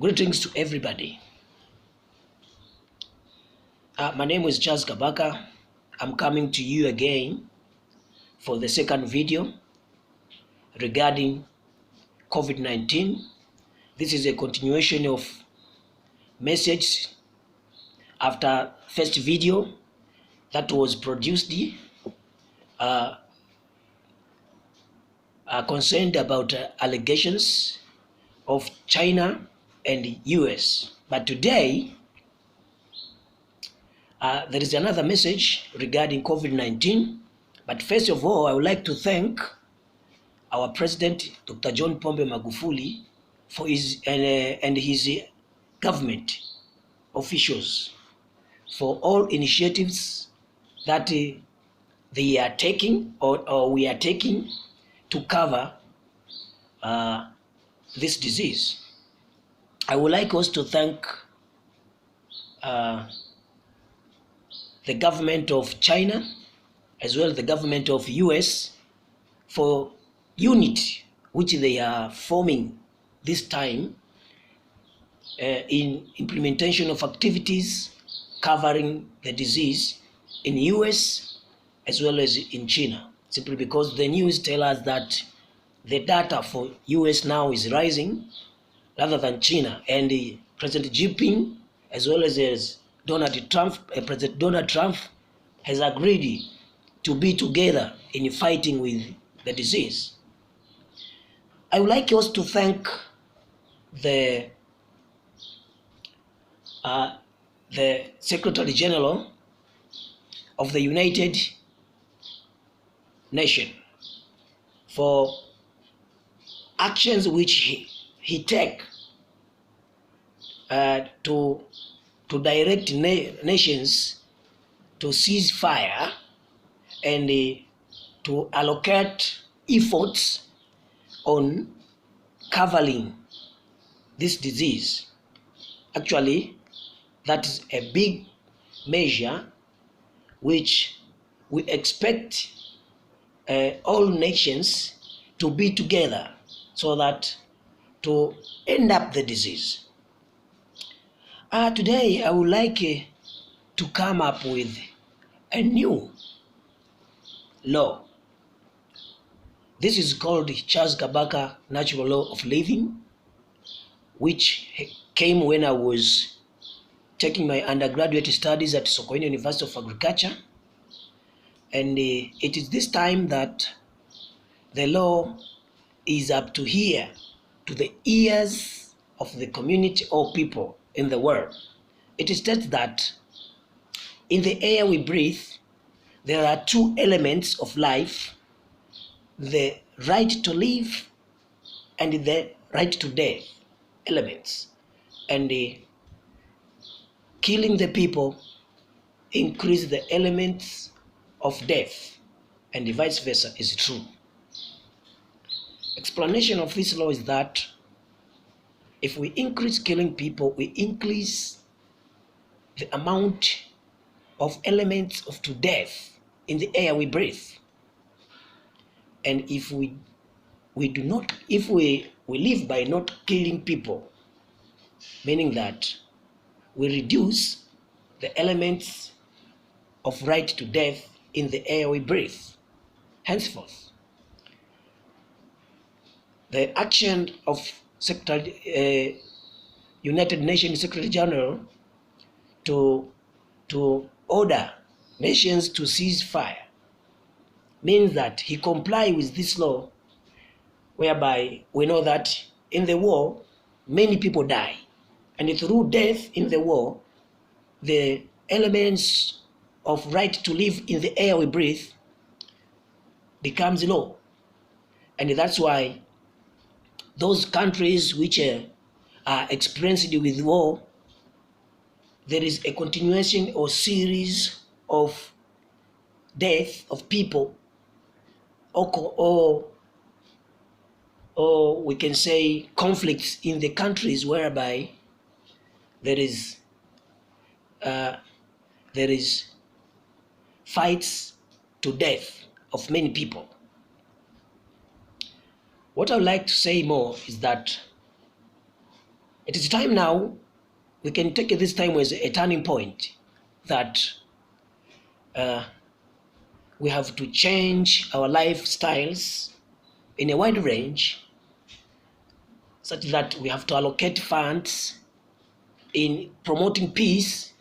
Greetings to everybody. My name is CharlesKabakas. I'm coming to you again for the second video regarding COVID-19. This is a continuation of message after first video that was produced concerned about allegations of China and US. But today, there is another message regarding COVID-19. But first of all, I would like to thank our President, Dr. John Pombe Magufuli, for his and his government officials for all initiatives that they are taking or we are taking to cover this disease. I would like us to thank the government of China as well as the government of US for unity which they are forming this time in implementation of activities covering the disease in US as well as in China, simply because the news tell us that the data for US now is rising rather than China, and President Xi Jinping as well as President Donald Trump has agreed to be together in fighting with the disease. I would like us to thank the Secretary General of the United Nations for actions which he take to direct nations to cease fire and to allocate efforts on covering this disease. Actually, that is a big measure which we expect all nations to be together so that to end up the disease. Today, I would like to come up with a new law. This is called CharlesKabakas Natural Law of Living, which came when I was taking my undergraduate studies at Sokoine University of Agriculture. And it is this time that the law is up to here, to the ears of the community or people in the world. It states that in the air we breathe, there are two elements of life: the right to live and the right to death elements. And killing the people increase the elements of death, and vice versa is true. Explanation of this law is that if we increase killing people, we increase the amount of elements of to death in the air we breathe. And if we live by not killing people, meaning that we reduce the elements of right to death in the air we breathe. Henceforth, the action of United Nations Secretary General to order nations to cease fire means that he comply with this law, whereby we know that in the war many people die, and through death in the war the elements of right to live in the air we breathe becomes low. And that's why those countries which are experienced with war, there is a continuation or series of death of people, or we can say conflicts in the countries whereby there is fights to death of many people. What I would like to say more is that It is time now, we can take this time as a turning point that we have to change our lifestyles in a wide range, such that we have to allocate funds in promoting peace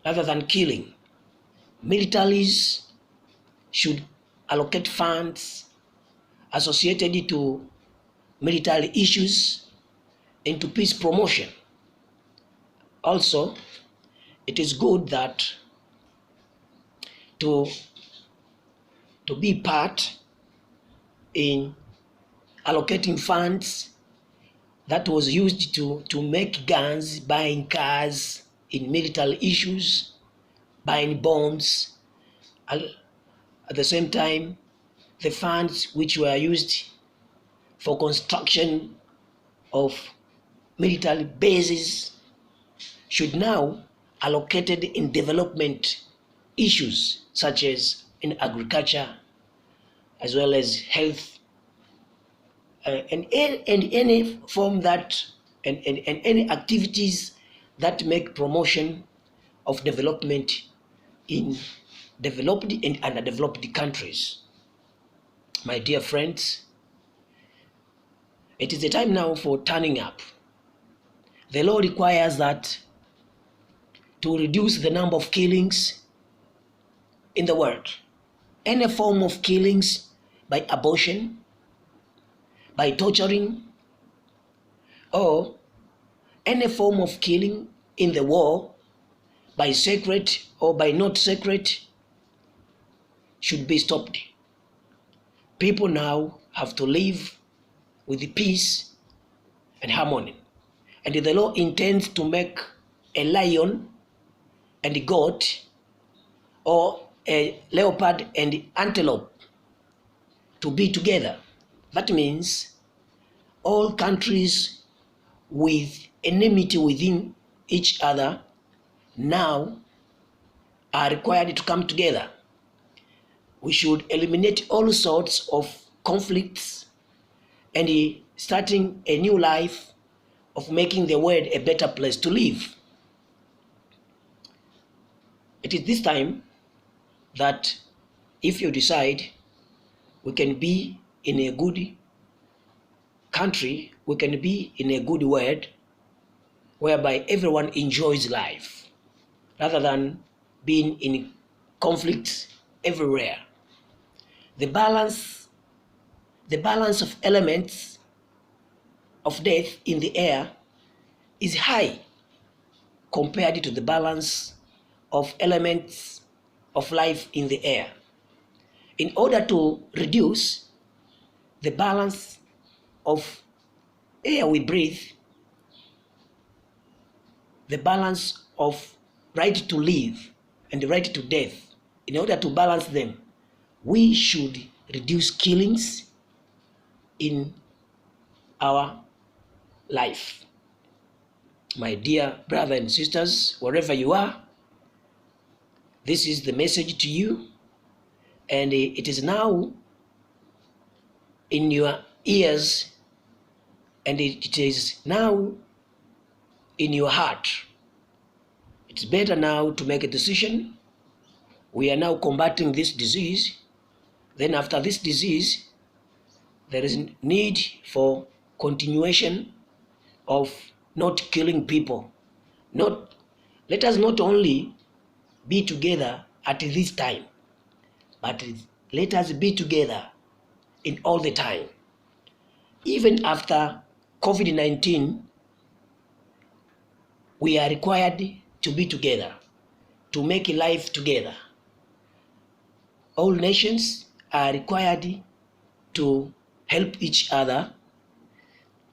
rather than killing. Militaries should allocate funds associated to military issues into peace promotion. Also, it is good that to be part in allocating funds that was used to make guns, buying cars in military issues, buying bombs. At the same time, the funds which were used for construction of military bases should now allocated in development issues such as in agriculture as well as health, and any form that and any activities that make promotion of development in developed and underdeveloped countries. My dear friends, it is the time now for turning up. The law requires that to reduce the number of killings in the world. Any form of killings by abortion, by torturing, or any form of killing in the war, by sacred or by not sacred, should be stopped. People now have to live with peace and harmony. And the law intends to make a lion and a goat, or a leopard and antelope, to be together. That means all countries with enmity within each other now are required to come together. We should eliminate all sorts of conflicts and starting a new life of making the world a better place to live. It is this time that if you decide we can be in a good country, we can be in a good world whereby everyone enjoys life rather than being in conflicts everywhere. The balance of elements of death in the air is high compared to the balance of elements of life in the air. In order to reduce the balance of air we breathe, the balance of right to live and the right to death, in order to balance them, we should reduce killings in our life. My dear brothers and sisters, wherever you are, this is the message to you, and it is now in your ears, and it is now in your heart. It's better now to make a decision. We are now combating this disease. Then after this disease, there is need for continuation of not killing people. Let us not only be together at this time, but let us be together in all the time. Even after COVID-19, we are required to be together, to make life together. All nations are required to help each other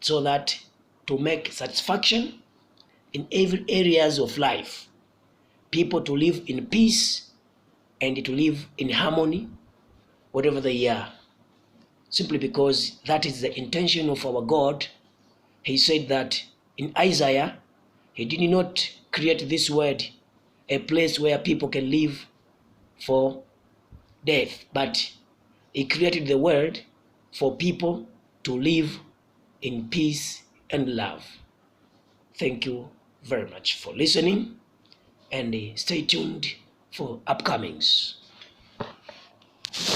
so that to make satisfaction in every areas of life. People to live in peace and to live in harmony wherever they are. Simply because that is the intention of our God. He said that in Isaiah, He did not create this world a place where people can live for death, but He created the world for people to live in peace and love. Thank you very much for listening, and stay tuned for upcomings.